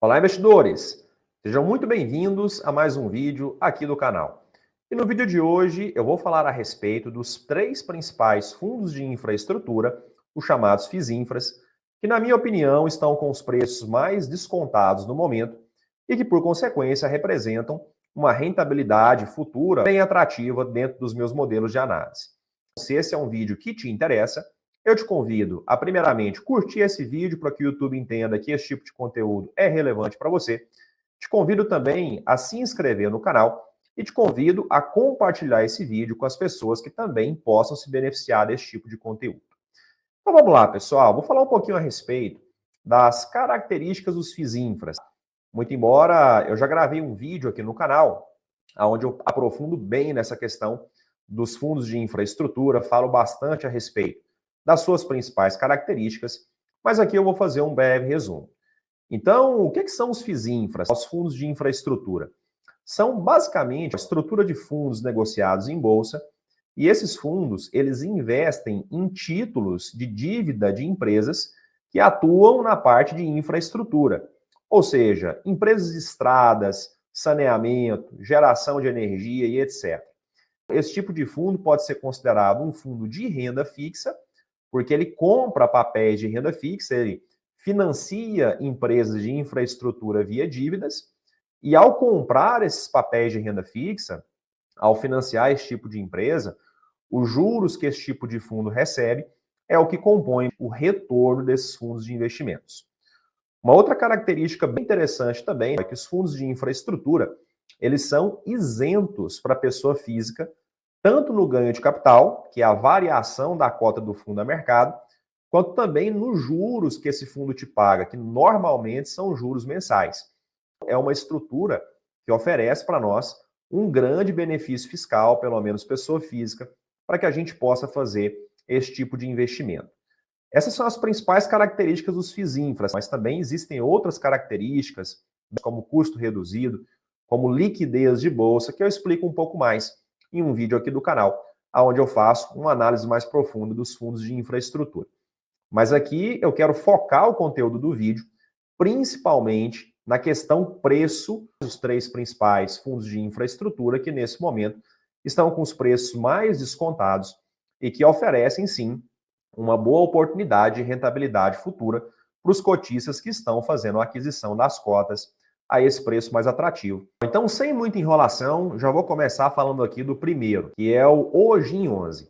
Olá, investidores! Sejam muito bem-vindos a mais um vídeo aqui do canal. E no vídeo de hoje eu vou falar a respeito dos três principais fundos de infraestrutura, os chamados FIIs-Infras, que na minha opinião estão com os preços mais descontados no momento e que por consequência representam uma rentabilidade futura bem atrativa dentro dos meus modelos de análise. Se esse é um vídeo que te interessa, eu te convido a, primeiramente, curtir esse vídeo para que o YouTube entenda que esse tipo de conteúdo é relevante para você. Te convido também a se inscrever no canal e te convido a compartilhar esse vídeo com as pessoas que também possam se beneficiar desse tipo de conteúdo. Então vamos lá, pessoal. Vou falar um pouquinho a respeito das características dos FIIs-Infras. Muito embora eu já gravei um vídeo aqui no canal, onde eu aprofundo bem nessa questão dos fundos de infraestrutura, falo bastante a respeito das suas principais características, mas aqui eu vou fazer um breve resumo. Então, o que são os FIIs-Infras, os fundos de infraestrutura? São basicamente a estrutura de fundos negociados em bolsa, e esses fundos, eles investem em títulos de dívida de empresas que atuam na parte de infraestrutura, ou seja, empresas de estradas, saneamento, geração de energia e etc. Esse tipo de fundo pode ser considerado um fundo de renda fixa, porque ele compra papéis de renda fixa, ele financia empresas de infraestrutura via dívidas, e ao comprar esses papéis de renda fixa, ao financiar esse tipo de empresa, os juros que esse tipo de fundo recebe é o que compõe o retorno desses fundos de investimentos. Uma outra característica bem interessante também é que os fundos de infraestrutura, eles são isentos para a pessoa física, tanto no ganho de capital, que é a variação da cota do fundo a mercado, quanto também nos juros que esse fundo te paga, que normalmente são juros mensais. É uma estrutura que oferece para nós um grande benefício fiscal, pelo menos pessoa física, para que a gente possa fazer esse tipo de investimento. Essas são as principais características dos FIIs-Infras, mas também existem outras características, como custo reduzido, como liquidez de bolsa, que eu explico um pouco mais em um vídeo aqui do canal, onde eu faço uma análise mais profunda dos fundos de infraestrutura. Mas aqui eu quero focar o conteúdo do vídeo, principalmente na questão preço dos três principais fundos de infraestrutura que nesse momento estão com os preços mais descontados e que oferecem, sim, uma boa oportunidade de rentabilidade futura para os cotistas que estão fazendo a aquisição das cotas a esse preço mais atrativo. Então, sem muita enrolação, já vou começar falando aqui do primeiro, que é o OGIN11.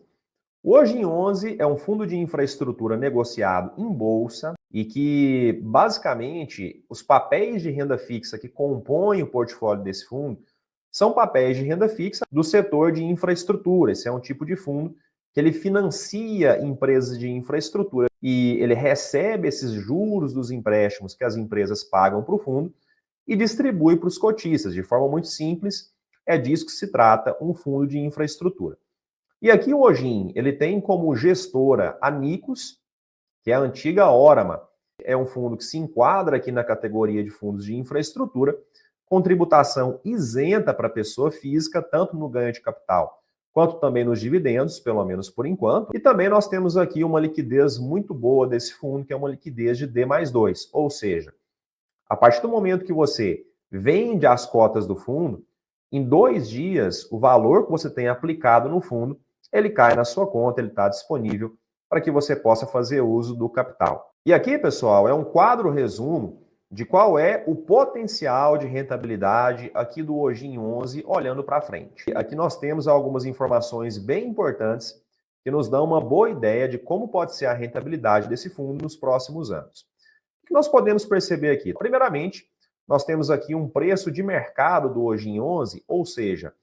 O OGIN11 é um fundo de infraestrutura negociado em bolsa e que, basicamente, os papéis de renda fixa que compõem o portfólio desse fundo são papéis de renda fixa do setor de infraestrutura. Esse é um tipo de fundo que ele financia empresas de infraestrutura e ele recebe esses juros dos empréstimos que as empresas pagam para o fundo e distribui para os cotistas. De forma muito simples, é disso que se trata um fundo de infraestrutura. E aqui o OGIN, ele tem como gestora a Nicus, que é a antiga Orama. É um fundo que se enquadra aqui na categoria de fundos de infraestrutura, com tributação isenta para a pessoa física, tanto no ganho de capital, quanto também nos dividendos, pelo menos por enquanto. E também nós temos aqui uma liquidez muito boa desse fundo, que é uma liquidez de D+2, ou seja, a partir do momento que você vende as cotas do fundo, em 2 dias, o valor que você tem aplicado no fundo, ele cai na sua conta, ele está disponível para que você possa fazer uso do capital. E aqui, pessoal, é um quadro resumo de qual é o potencial de rentabilidade aqui do OGIN11 olhando para frente. Aqui nós temos algumas informações bem importantes que nos dão uma boa ideia de como pode ser a rentabilidade desse fundo nos próximos anos. O que nós podemos perceber aqui? Primeiramente, nós temos aqui um preço de mercado do OGIN11, ou seja,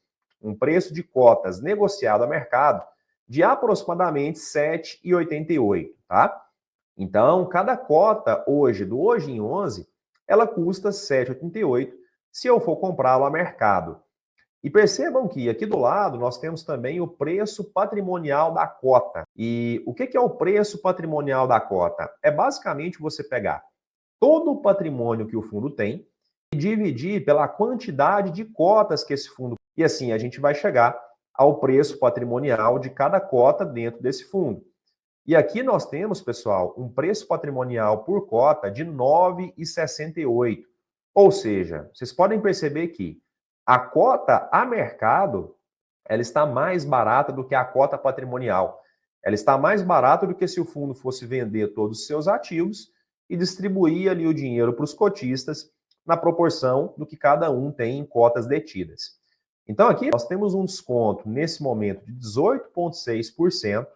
um preço de cotas negociado a mercado de aproximadamente R$ 7,88, tá? Então, cada cota hoje do OGIN11, ela custa R$ 7,88 se eu for comprá-lo a mercado. E percebam que aqui do lado nós temos também o preço patrimonial da cota. E o que é o preço patrimonial da cota? É basicamente você pegar todo o patrimônio que o fundo tem e dividir pela quantidade de cotas que esse fundo... E assim a gente vai chegar ao preço patrimonial de cada cota dentro desse fundo. E aqui nós temos, pessoal, um preço patrimonial por cota de R$ 9,68. Ou seja, vocês podem perceber que a cota a mercado, ela está mais barata do que a cota patrimonial. Ela está mais barata do que se o fundo fosse vender todos os seus ativos e distribuir ali o dinheiro para os cotistas na proporção do que cada um tem em cotas detidas. Então aqui nós temos um desconto nesse momento de 18,6%.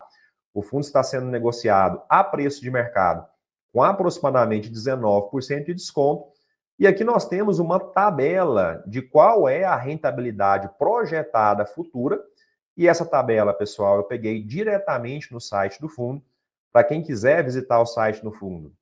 O fundo está sendo negociado a preço de mercado com aproximadamente 19% de desconto. E aqui nós temos uma tabela de qual é a rentabilidade projetada futura. E essa tabela, pessoal, eu peguei diretamente no site do fundo. Para quem quiser visitar o site do fundo,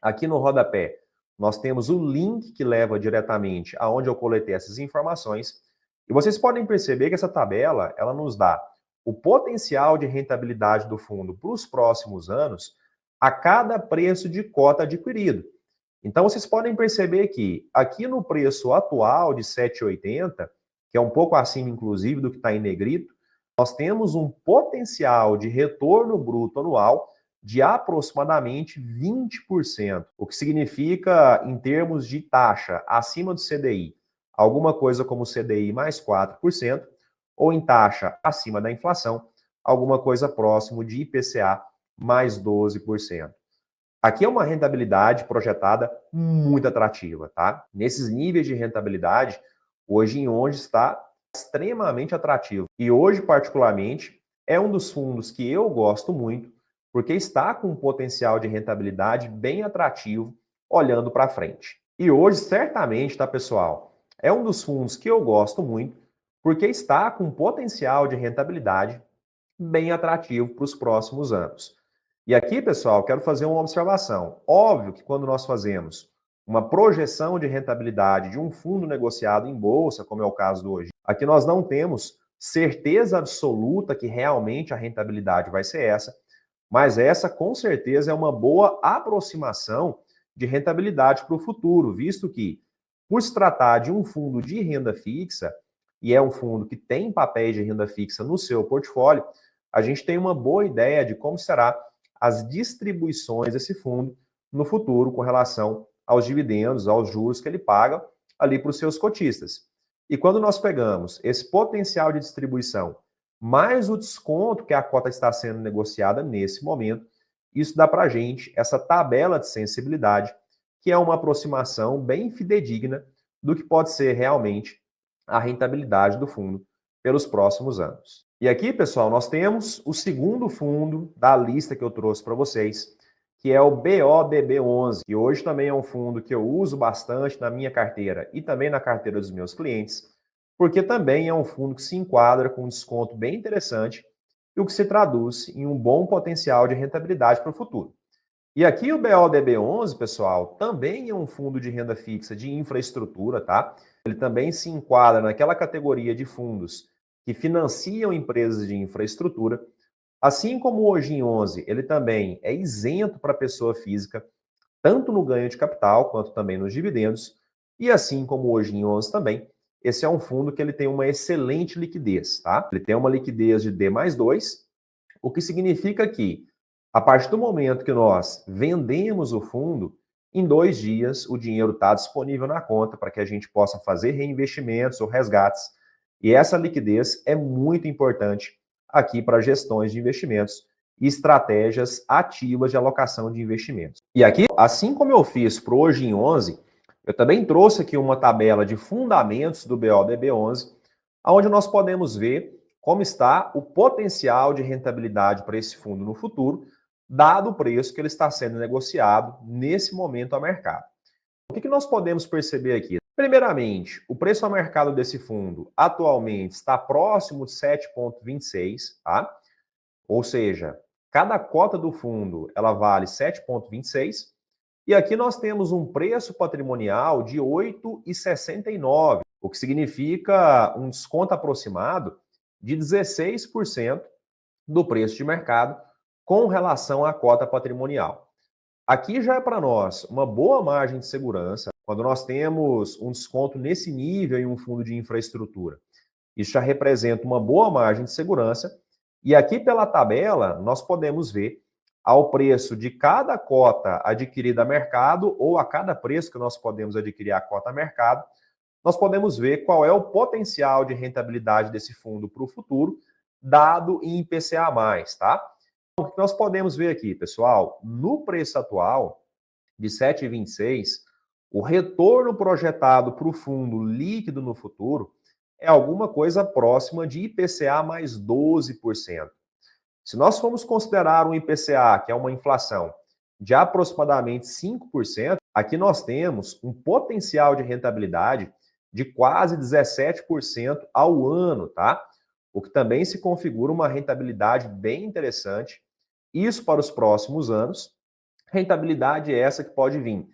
aqui no rodapé, nós temos o link que leva diretamente aonde eu coletei essas informações. E vocês podem perceber que essa tabela, ela nos dá o potencial de rentabilidade do fundo para os próximos anos a cada preço de cota adquirido. Então, vocês podem perceber que aqui no preço atual de R$ 7,80, que é um pouco acima, inclusive, do que está em negrito, nós temos um potencial de retorno bruto anual de aproximadamente 20%, o que significa, em termos de taxa acima do CDI, alguma coisa como CDI mais 4%, ou em taxa acima da inflação, alguma coisa próximo de IPCA mais 12%. Aqui é uma rentabilidade projetada muito atrativa, tá? Nesses níveis de rentabilidade, hoje em onde está extremamente atrativo. E hoje, particularmente, é um dos fundos que eu gosto muito, porque está com um potencial de rentabilidade bem atrativo, olhando para frente. E hoje, certamente, tá, pessoal? É um dos fundos que eu gosto muito, porque está com um potencial de rentabilidade bem atrativo para os próximos anos. E aqui, pessoal, quero fazer uma observação. Óbvio que quando nós fazemos uma projeção de rentabilidade de um fundo negociado em bolsa, como é o caso do hoje, aqui nós não temos certeza absoluta que realmente a rentabilidade vai ser essa, mas essa com certeza é uma boa aproximação de rentabilidade para o futuro, visto que, por se tratar de um fundo de renda fixa, e é um fundo que tem papéis de renda fixa no seu portfólio, a gente tem uma boa ideia de como será as distribuições desse fundo no futuro com relação aos dividendos, aos juros que ele paga ali para os seus cotistas. E quando nós pegamos esse potencial de distribuição mais o desconto que a cota está sendo negociada nesse momento, isso dá para a gente essa tabela de sensibilidade, que é uma aproximação bem fidedigna do que pode ser realmente a rentabilidade do fundo pelos próximos anos. E aqui, pessoal, nós temos o segundo fundo da lista que eu trouxe para vocês, que é o BODB11, que hoje também é um fundo que eu uso bastante na minha carteira e também na carteira dos meus clientes, porque também é um fundo que se enquadra com um desconto bem interessante e o que se traduz em um bom potencial de rentabilidade para o futuro. E aqui o BODB11, pessoal, também é um fundo de renda fixa de infraestrutura, tá? Ele também se enquadra naquela categoria de fundos que financiam empresas de infraestrutura. Assim como o Ogin 11, ele também é isento para pessoa física, tanto no ganho de capital quanto também nos dividendos. E assim como o Ogin 11 também, esse é um fundo que ele tem uma excelente liquidez, tá? Ele tem uma liquidez de D+2, o que significa que, a partir do momento que nós vendemos o fundo, em 2 dias o dinheiro está disponível na conta para que a gente possa fazer reinvestimentos ou resgates. E essa liquidez é muito importante aqui para gestões de investimentos e estratégias ativas de alocação de investimentos. E aqui, assim como eu fiz para o Ogin 11, eu também trouxe aqui uma tabela de fundamentos do BODB11, onde nós podemos ver como está o potencial de rentabilidade para esse fundo no futuro, dado o preço que ele está sendo negociado nesse momento a mercado. O que nós podemos perceber aqui? Primeiramente, o preço a mercado desse fundo atualmente está próximo de 7,26, tá? Ou seja, cada cota do fundo ela vale 7,26. E aqui nós temos um preço patrimonial de 8,69, o que significa um desconto aproximado de 16% do preço de mercado com relação à cota patrimonial. Aqui já é para nós uma boa margem de segurança quando nós temos um desconto nesse nível em um fundo de infraestrutura. Isso já representa uma boa margem de segurança. E aqui pela tabela nós podemos ver ao preço de cada cota adquirida a mercado ou a cada preço que nós podemos adquirir a cota a mercado, nós podemos ver qual é o potencial de rentabilidade desse fundo para o futuro, dado em IPCA+, tá? Então, o que nós podemos ver aqui, pessoal, no preço atual de 7,26, o retorno projetado para o fundo líquido no futuro é alguma coisa próxima de IPCA mais 12%. Se nós formos considerar um IPCA, que é uma inflação, de aproximadamente 5%, aqui nós temos um potencial de rentabilidade de quase 17% ao ano, tá? O que também se configura uma rentabilidade bem interessante. Isso para os próximos anos. Rentabilidade essa que pode vir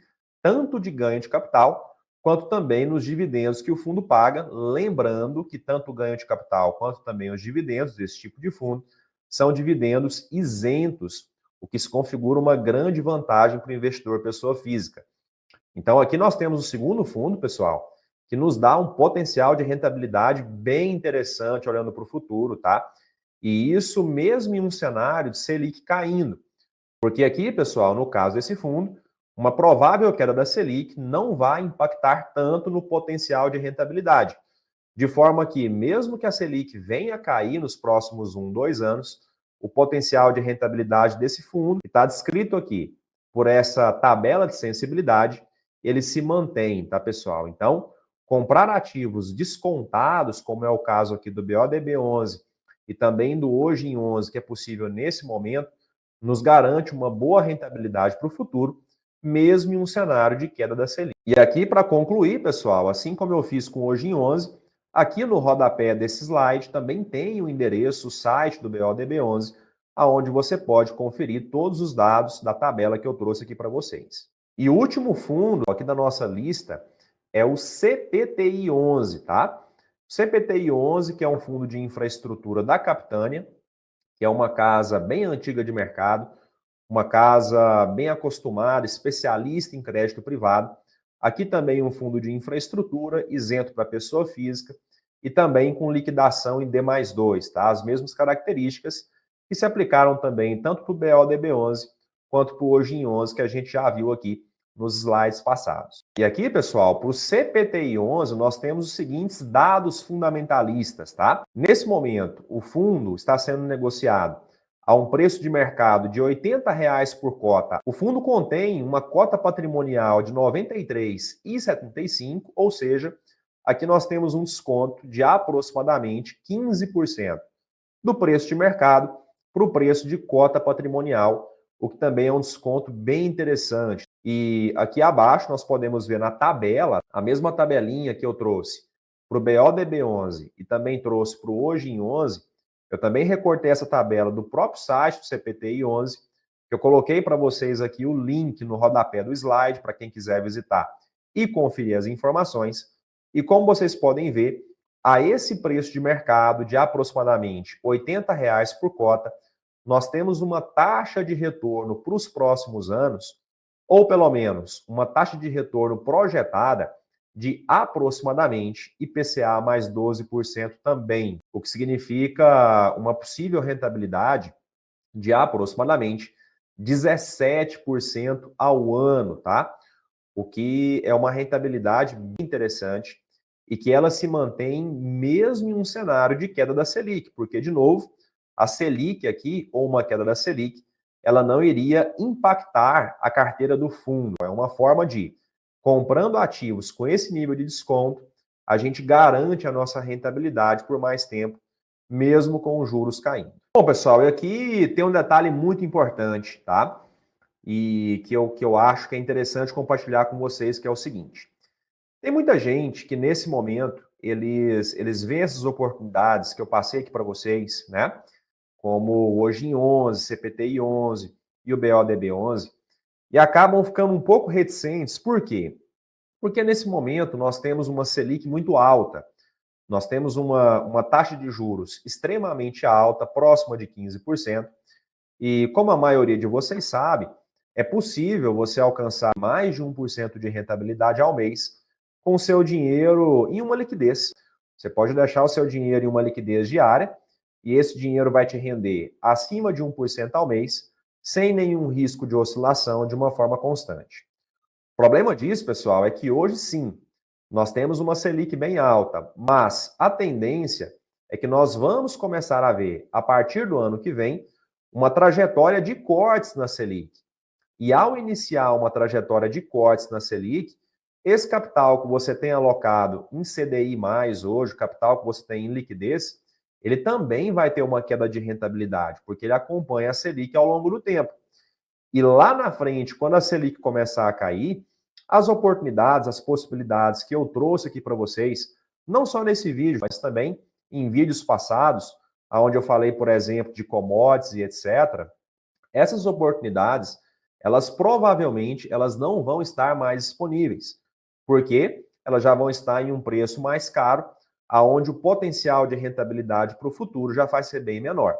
tanto de ganho de capital, quanto também nos dividendos que o fundo paga. Lembrando que tanto o ganho de capital quanto também os dividendos desse tipo de fundo são dividendos isentos, o que se configura uma grande vantagem para o investidor pessoa física. Então aqui nós temos o segundo fundo, pessoal, que nos dá um potencial de rentabilidade bem interessante olhando para o futuro, tá? E isso mesmo em um cenário de Selic caindo. Porque aqui, pessoal, no caso desse fundo, uma provável queda da Selic não vai impactar tanto no potencial de rentabilidade. De forma que, mesmo que a Selic venha a cair nos próximos 1, 2 anos, o potencial de rentabilidade desse fundo, que está descrito aqui por essa tabela de sensibilidade, ele se mantém, tá, pessoal? Então, comprar ativos descontados, como é o caso aqui do BODB11 e também do Hoje em 11, que é possível nesse momento, nos garante uma boa rentabilidade para o futuro, mesmo em um cenário de queda da Selic. E aqui, para concluir, pessoal, assim como eu fiz com Hoje em 11, aqui no rodapé desse slide também tem o endereço, o site do BODB11, aonde você pode conferir todos os dados da tabela que eu trouxe aqui para vocês. E o último fundo aqui da nossa lista é o CPTI11, tá? O CPTI11, que é um fundo de infraestrutura da Capitânia, que é uma casa bem antiga de mercado, uma casa bem acostumada, especialista em crédito privado. Aqui também um fundo de infraestrutura, isento para pessoa física, e também com liquidação em D+2, tá? As mesmas características que se aplicaram também tanto para o BODB11 quanto para o Hoje em 11, que a gente já viu aqui nos slides passados. E aqui, pessoal, para o CPTI11, nós temos os seguintes dados fundamentalistas, tá? Nesse momento, o fundo está sendo negociado a um preço de mercado de R$ 80 por cota. O fundo contém uma cota patrimonial de R$ 93,75, ou seja, aqui nós temos um desconto de aproximadamente 15% do preço de mercado para o preço de cota patrimonial, o que também é um desconto bem interessante. E aqui abaixo nós podemos ver na tabela, a mesma tabelinha que eu trouxe para o BODB11 e também trouxe para o Hoje em 11, eu também recortei essa tabela do próprio site do CPTI11, que eu coloquei para vocês aqui o link no rodapé do slide, para quem quiser visitar e conferir as informações. E como vocês podem ver, a esse preço de mercado de aproximadamente R$ 80 por cota, nós temos uma taxa de retorno para os próximos anos, ou pelo menos uma taxa de retorno projetada de aproximadamente IPCA mais 12% também, o que significa uma possível rentabilidade de aproximadamente 17% ao ano, tá? O que é uma rentabilidade bem interessante e que ela se mantém mesmo em um cenário de queda da Selic, porque, de novo, a Selic aqui, ou uma queda da Selic, ela não iria impactar a carteira do fundo. É uma forma de, comprando ativos com esse nível de desconto, a gente garante a nossa rentabilidade por mais tempo, mesmo com os juros caindo. Bom, pessoal, e aqui tem um detalhe muito importante, tá? E que eu acho que é interessante compartilhar com vocês, que é o seguinte. Tem muita gente que, nesse momento, eles veem essas oportunidades que eu passei aqui para vocês, né? Como Hoje em 11, CPTI 11 e o BODB 11, e acabam ficando um pouco reticentes. Por quê? Porque nesse momento nós temos uma Selic muito alta, nós temos uma taxa de juros extremamente alta, próxima de 15%, e como a maioria de vocês sabe, é possível você alcançar mais de 1% de rentabilidade ao mês com o seu dinheiro em uma liquidez. Você pode deixar o seu dinheiro em uma liquidez diária, e esse dinheiro vai te render acima de 1% ao mês, sem nenhum risco de oscilação de uma forma constante. O problema disso, pessoal, é que hoje sim, nós temos uma Selic bem alta, mas a tendência é que nós vamos começar a ver, a partir do ano que vem, uma trajetória de cortes na Selic. E ao iniciar uma trajetória de cortes na Selic, esse capital que você tem alocado em CDI+, hoje, o capital que você tem em liquidez, ele também vai ter uma queda de rentabilidade, porque ele acompanha a Selic ao longo do tempo. E lá na frente, quando a Selic começar a cair, as oportunidades, as possibilidades que eu trouxe aqui para vocês, não só nesse vídeo, mas também em vídeos passados, onde eu falei, por exemplo, de commodities e etc., essas oportunidades, elas provavelmente elas não vão estar mais disponíveis, porque elas já vão estar em um preço mais caro, aonde o potencial de rentabilidade para o futuro já vai ser bem menor.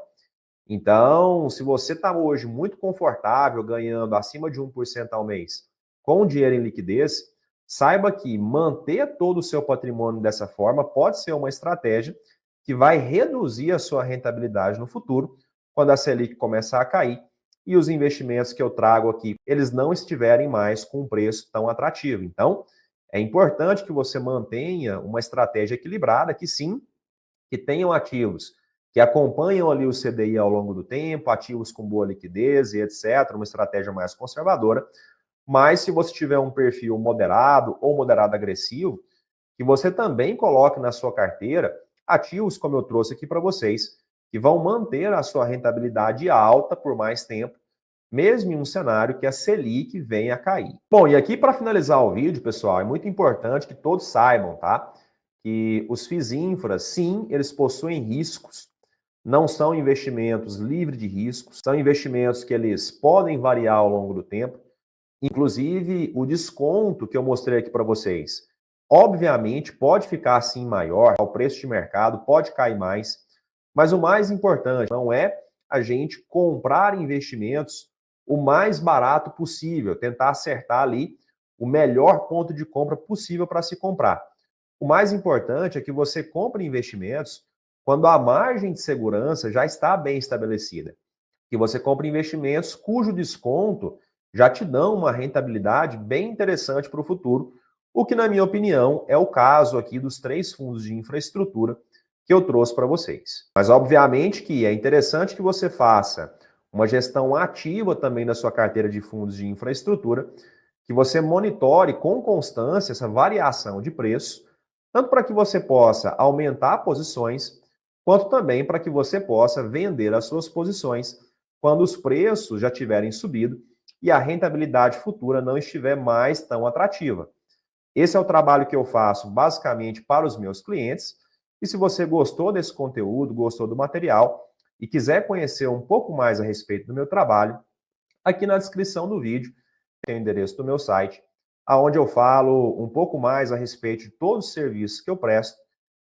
Então, se você está hoje muito confortável, ganhando acima de 1% ao mês, com dinheiro em liquidez, saiba que manter todo o seu patrimônio dessa forma pode ser uma estratégia que vai reduzir a sua rentabilidade no futuro, quando a Selic começar a cair e os investimentos que eu trago aqui, eles não estiverem mais com um preço tão atrativo. Então, é importante que você mantenha uma estratégia equilibrada, que sim, que tenham ativos que acompanham ali o CDI ao longo do tempo, ativos com boa liquidez e etc., uma estratégia mais conservadora. Mas se você tiver um perfil moderado ou moderado agressivo, que você também coloque na sua carteira ativos, como eu trouxe aqui para vocês, que vão manter a sua rentabilidade alta por mais tempo, mesmo em um cenário que a Selic venha a cair. Bom, e aqui para finalizar o vídeo, pessoal, é muito importante que todos saibam, tá? Que os FIIs infras, sim, eles possuem riscos, não são investimentos livres de riscos, são investimentos que eles podem variar ao longo do tempo. Inclusive, o desconto que eu mostrei aqui para vocês, obviamente, pode ficar assim maior, o preço de mercado pode cair mais, mas o mais importante não é a gente comprar investimentos o mais barato possível, tentar acertar ali o melhor ponto de compra possível para se comprar. O mais importante é que você compre investimentos quando a margem de segurança já está bem estabelecida. Que você compre investimentos cujo desconto já te dão uma rentabilidade bem interessante para o futuro, o que, na minha opinião, é o caso aqui dos 3 fundos de infraestrutura que eu trouxe para vocês. Mas, obviamente, que é interessante que você faça uma gestão ativa também da sua carteira de fundos de infraestrutura, que você monitore com constância essa variação de preço, tanto para que você possa aumentar posições, quanto também para que você possa vender as suas posições quando os preços já tiverem subido e a rentabilidade futura não estiver mais tão atrativa. Esse é o trabalho que eu faço basicamente para os meus clientes. E se você gostou desse conteúdo, gostou do material e quiser conhecer um pouco mais a respeito do meu trabalho, aqui na descrição do vídeo tem o endereço do meu site, onde eu falo um pouco mais a respeito de todos os serviços que eu presto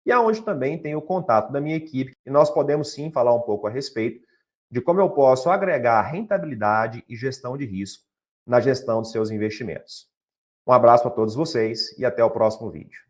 e aonde também tem o contato da minha equipe, e nós podemos sim falar um pouco a respeito de como eu posso agregar rentabilidade e gestão de risco na gestão dos seus investimentos. Um abraço para todos vocês e até o próximo vídeo.